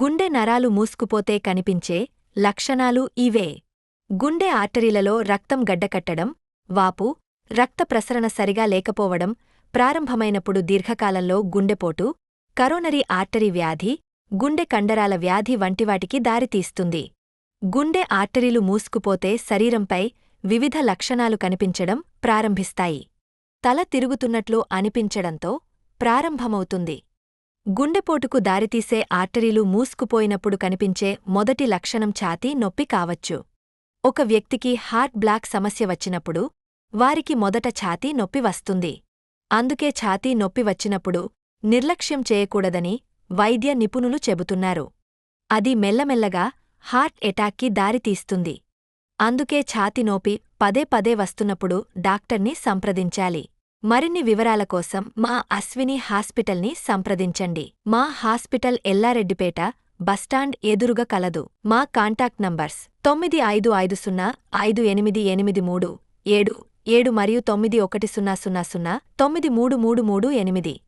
గుండె నరాలు మూసుకుపోతే కనిపించే లక్షణాలు ఇవే. గుండె ఆర్టరీలలో రక్తం గడ్డకట్టడం, వాపు, రక్త ప్రసరణ సరిగా లేకపోవడం, ప్రారంభమైనప్పుడు దీర్ఘకాలంలో గుండెపోటు, కరోనరీ ఆర్టరీ వ్యాధి, గుండె కండరాల వ్యాధి వంటివాటికి దారితీస్తుంది. గుండె ఆర్టరీలు మూసుకుపోతే శరీరంపై వివిధ లక్షణాలు కనిపించడం ప్రారంభిస్తాయి. తల తిరుగుతున్నట్లు అనిపించడంతో ప్రారంభమవుతుంది. గుండెపోటుకు దారితీసే ఆర్టరీలు మూసుకుపోయినప్పుడు కనిపించే మొదటి లక్షణం ఛాతీ నొప్పి కావచ్చు. ఒక వ్యక్తికి హార్ట్ బ్లాక్ సమస్య వచ్చినప్పుడు వారికి మొదట ఛాతీ నొప్పి వస్తుంది. అందుకే ఛాతీ నొప్పి వచ్చినప్పుడు నిర్లక్ష్యం చేయకూడదని వైద్య నిపుణులు చెబుతున్నారు. అది మెల్లమెల్లగా హార్ట్ ఎటాక్కి దారితీస్తుంది. అందుకే ఛాతీ నొప్పి పదే పదే వస్తున్నప్పుడు డాక్టర్ని సంప్రదించాలి. మరిన్ని వివరాల కోసం మా అశ్విని హాస్పిటల్ని సంప్రదించండి. మా హాస్పిటల్ ఎల్లారెడ్డిపేట బస్టాండ్ ఎదురుగా కలదు. మా కాంటాక్ట్ నంబర్స్ 9550588377 మరియు 910009333338.